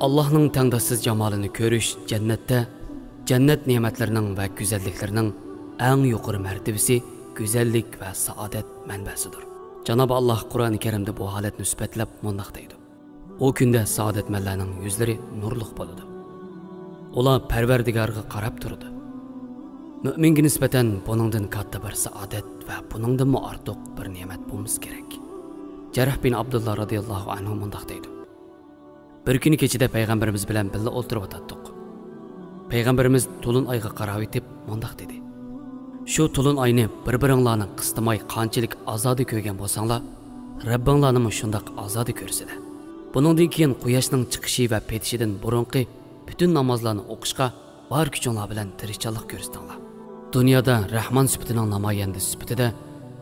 Allah'ның tangdassiz jamolini ko'rish jannatda jannat ne'matlarining va go'zalliklarining eng yuqori martabasi go'zallik va saodat manbasidir. Janob Alloh Qur'oni Karimda bu holatni sifatlab mundaq deydi. O kunda saodatmanlarning yuzlari nurliq bo'ladi. Ular Parvardigorga qarab turdi. Mu'minga nisbatan buningdan katta bir saodat va buningdan ortiq bir ne'mat bo'lmasa kerak. Jarh bin Abdullah radhiyallohu anhu mundaq deydi. Bir kuni kechida payg'ambarimiz bilan birga o'tirib o'tdik. Payg'ambarimiz to'lin oyga qarab etib mundaq dedi. Shu to'lin oyni bir-biringlarni qistimay qanchalik azodi ko'rgan bo'lsanglar, Rabbinglarni shundoq azodi ko'rsizlar. Buningdan keyin quyoshning chiqishi va petishidan burunqi bütün namozlarni o'qishga bor kuchinglar bilan tirishchilik ko'rsatinglar. Dunyoda Rahmon sifatining namoyandi sifatida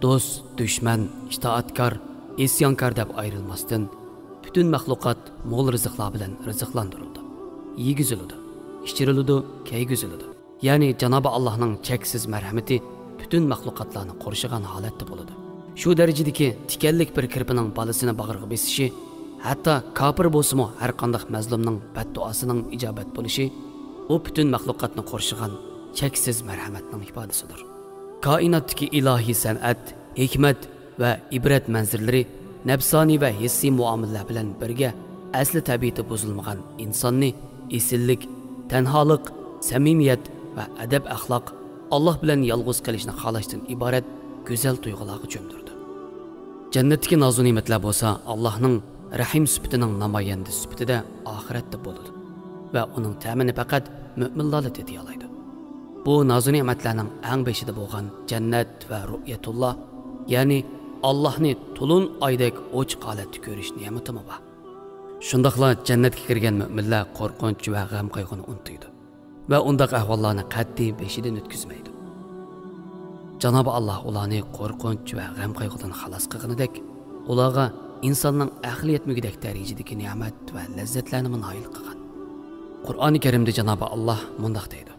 do'st, dushman, itoatkor, isyonkor deb ayrilmasdan bütün maxluqot mo'l rizqlar bilan rizqlantirildi. Yegizildi, ichirildi, keygizildi. Ya'ni Janob Allohning cheksiz marhamati bütün maxluqotlarni qo'rshigan holatda bo'ladi. Shu darajadagi tikanlik bir kirpining bolasini bag'riga besishi, hatto kofir bo'lsa-mu har qanday mazlumning badduosining ijobat bo'lishi, u bütün maxluqotni qo'rshigan cheksiz marhamatning ifodasidir. Koinotdagi ilohiy san'at, hikmat va ibrat manzirlari nafsoniy va hissiy muomalalar bilan birga asli tabiati buzilmagan insonni esillik, tanholik, samimiyat va adab axloq Alloh bilan yolg'iz qilishni xohlashdan iborat go'zal tuyg'ularga cho'mdirdi. Jannatdagi nozu ne'matlar bo'lsa Allohning Rahim sifatining namoyandi sifatida oxiratda bo'ladi va uning ta'mini faqat mu'minlar tetiy oladi. Bu nozu ne'matlarning eng beshida bo'lgan jannat va ru'yatulloh, ya'ni Allah'ni to'lin oydek ochiq holatda ko'rish ne'matimi bor. Shundaqla jannatga kirgan mu'minlar qo'rqinch va g'am qayg'uni unutadi va undaq ahvollarni qat'iy beshidan o'tkazmaydi. Janob Alloh ularni qo'rqinch va g'am qayg'udan xalos qilganidek, ularga insonning aqliyat mugidek darajadagi ne'mat va lazzatlarni noil qilgan. Qur'oni Karimda Janob Alloh mundaq deydi: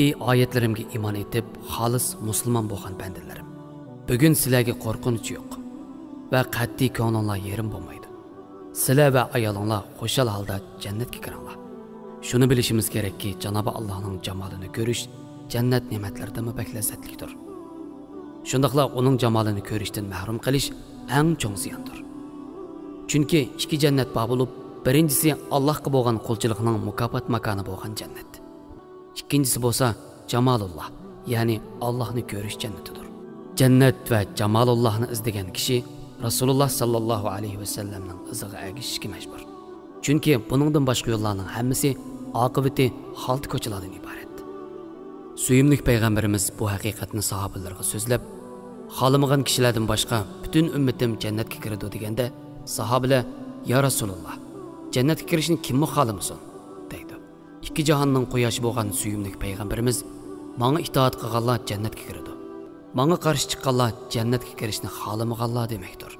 "Ey oyatlarimga iymon etib, xolis musulmon bo'lgan bandalarim, bugun sizlarga qo'rqinch yo'q va qat'iy ko'ngillar yerim bo'lmaydi. Sizlar va ayolinglar xushal holda jannatga kiringlar." Shuni bilishimiz kerakki, Janob Allohning jamolini ko'rish jannat ne'matlaridan bak lazzatlidir. Shundaqla uning jamolini ko'rishdan mahrum qilish eng cho'ng ziyondir. Chunki ikki jannat bor bo'lib, birinchisi Allohga bo'lgan qulchilikning mukofot makoni bo'lgan jannat. Ikkinchisi bo'lsa jamolulloh, ya'ni Allohni ko'rish jannatidir. Jannat va jamolullohni izlagan kishi Rasululloh sallallohu alayhi vasallamning iziga ergashishga majbur. Chunki buningdan boshqa yo'llarning hammasi oqibati xalt ko'chalardan iborat. Suyimli payg'ambarimiz bu haqiqatni sahobalarga so'zlab, xohlamagan kishilardan boshqa bütün ummatim jannatga kiradi deganda, sahobalar: "Ya Rasululloh, jannatga kirishni kim xohlamasin?" deydi. Ikki jahonning quyoshi bo'lgan suyimli payg'ambarimiz: "Menga itoat qilganlar jannatga kiradi. Menga qarshi chiqqanlar jannatga kirishni xohlamaganlar" demakdir.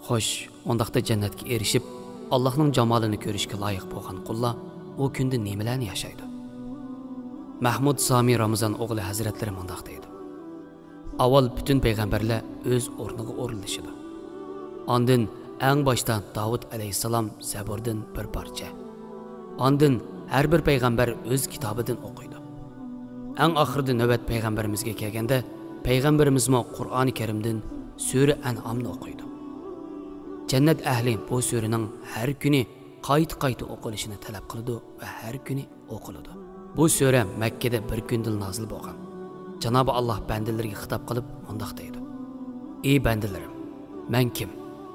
Xo'sh, undaqda jannatga erishib, Allohning jamolini ko'rishga loyiq bo'lgan qullar u kunda nimalarni yashaydi? Mahmud Sami Ramazon o'g'li hazratlari mundaq deydi: "Avval bütün payg'ambarlar o'z o'rniga o'rinlashadi. Ondan eng boshda Davud alayhisalom Zaburdan bir parcha. Ondan har bir payg'ambar o'z kitobidan o'qiydi. Eng oxirida navbat payg'ambarimizga kelganda, payg'ambarimizmo Qur'oni Karimdan sura An'amni o'qiydi. Jannat ahli bu suraning har kuni qayta o'qilishini talab qiladi va har kuni o'qiladi. Bu sura Makkada bir kundil nozil bo'lgan. Janob Alloh bandalariga xitob qilib mundaq deydi: "Ey bandalarim, men kim?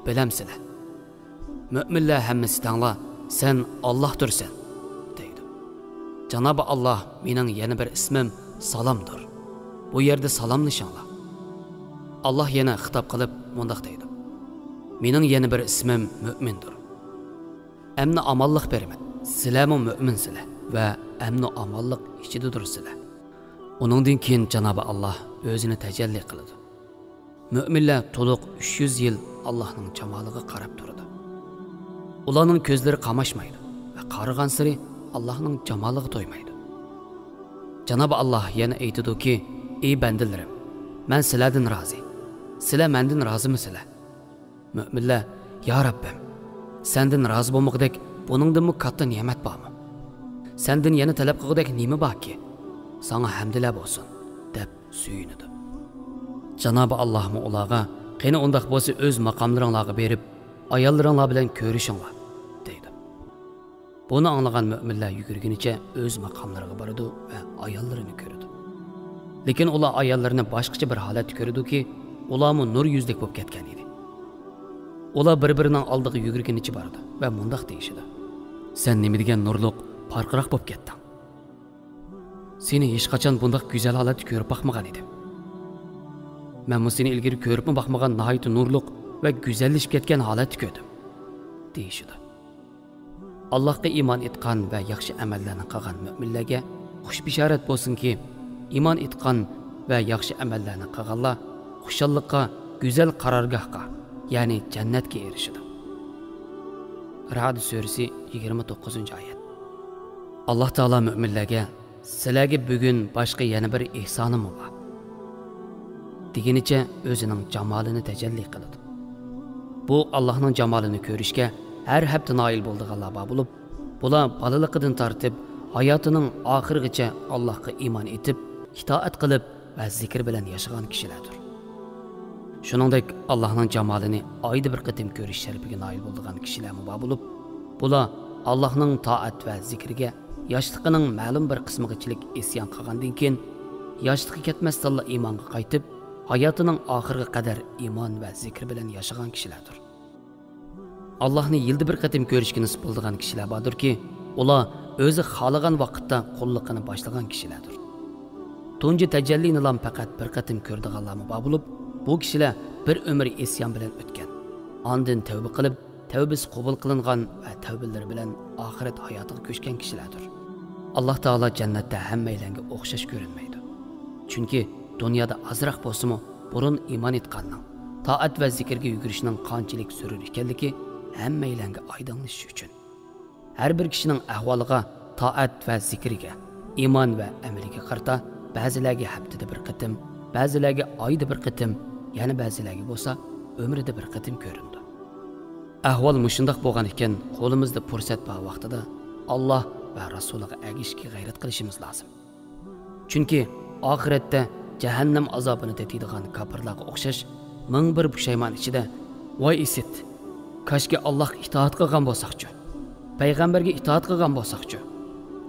Bilamsizlar? Mu'minlar hammasi tanglar, sen Allohdirsan" deydi. Janob Alloh: "Mening yana bir ismim Salomdir. Bu yerda salomlashinglar." Alloh yana xitob qilib mundaq deydi: "Mening yana bir ismim Mu'mindir. Amni amonlik beraman. Sizlarmi mu'minsizlar va amni amonlik ichidadursizlar." Uningdan keyin Janob Alloh o'zini tajalli qiladi. Mu'minlar to'liq 300 yil Allohning jamoliga qarab turadi. Ularning ko'zlari qamashmaydi va qarigan sari Allohning jamoliga to'ymaydi. Janob Alloh yana aytadiki: "Ey bandalarim, men sizlardan rozi. Sizlar mendan rozimisizlar?" Mu'minlar: "Ya Rabbim, Senden razı bo'lmoqdek buningdanmi katta ne'mat bormi? Senden yana talab qilgudek nima borki? Sana hamdlar bo'lsin deb suyunadi. Janobi Allohmi ularga qani undaq bo'lsa o'z maqomlaringlarga berib, ayollaringlar bilan ko'rishinglar deydi. Buni anglagan mu'minlar yugurgunicha o'z maqomlariga boradi va ayollarini ko'radi. Lekin ular ayollarini boshqacha bir holatda ko'radi-ki, ularmi nur yuzlik bo'lib ketgan edi. Ular bir-birining oldiga yugurgunicha bordi va mundaq deyishdi: "Sen nima degan nurliq, farqroq bo'lib ketding. Seni hech qachon bundaq go'zal holatda ko'rib baxmagan edim. Men bu seni ilgari ko'ribmi baxmagan nihoyat nurliq va go'zallashib ketgan holatda ko'rdim" deyishdi. Allohga iymon etgan va yaxshi amallarni qilgan mu'minlarga xush bishorat bo'lsinki, iymon etgan va yaxshi amallarni qilganlar xushalliqqa, go'zal qarorgohga, ya'ni jannatga erishadi. Ra'd surasi 29-oyat. Alloh taolo mu'minlarga sizlarga bugun boshqa yana bir ihsonim bor degenicha o'zining jamolini tajalli qiladi. Bu Allohning jamolini ko'rishga har hafta noil bo'lganlar bo'lib, bular bolaliqidan tortib hayotining oxirigacha Allohga iymon etib, itoat qilib va zikr bilan yashagan kishilardir. Shuningdek, Allohning jamolini oyda bir qatim ko'rish sharafiga noil bo'lgan kishilarmi bo'lib, bular Allohning toat va zikriga yoshligining ma'lum bir qismigachilik isyon qilgandan keyin yoshligiga ketmasdan iymonga qaytib, hayotining oxiriga qadar iymon va zikr bilan yashagan kishilardir. Allohni yilda bir qatim ko'rishga nisb bo'lgan kishilar bordirki, ular o'zi xohlagan vaqtda qulluqini boshlagan kishilardir. Tunji tajallini ham faqat bir qatim ko'rdiganlarmi bo'lib, bu kishilar bir umr isyon bilan o'tgan. Ondan tavba qilib, tavbasi qabul qilingan va tavbalari bilan oxirat hayotiga ko'chgan kishilardir. Alloh taolo jannatda hammalarga o'xshash ko'rinmaydi. Chunki dunyoda azroq bo'lsa-mu, burun iymon etganning, toat va zikrga yugurishning qanchalik zarur ekanligi hammalarga oydinlashishi uchun. Har bir kishining ahvoliga, toat va zikriga, iymon va amaliga qarta ba'zilarga haftada bir qatim, ba'zilarga oyda bir qatim, yana ba'zilarga bo'lsa umrida bir qatim ko'rindi. Ahvol mushundoq bo'lgan ekan, qo'limizda fursat bor vaqtida Alloh va Rasuliga agishga g'ayrat qilishimiz lozim. Chunki oxiratda jahannam azobini tatiydigan kofirlarga o'xshash ming bir pushaymon ichida voy isit, kashki Allohga itoat qilgan bo'lsaqchi, payg'ambarga itoat qilgan bo'lsaqchi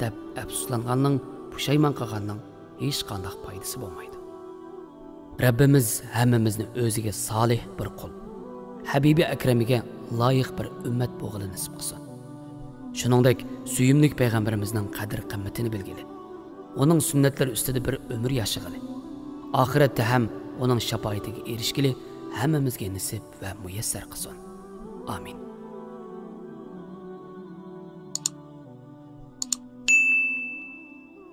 deb afsuslanganning, pushaymon qilganning hech qanday foydasi bo'lmaydi. Rabbimiz hammamizni o'ziga solih bir qul, Habibi akramiga loyiq bir ummat bo'lg'ini nasib qilsin. Shuningdek, suyimli payg'ambarimizning qadr-qimmatini bilgili, uning sunnatlari ustida bir umr yashag'ili, oxiratda ham uning shafoatiga erishgili hammamizga nasib va muyassar qilsin. Amin.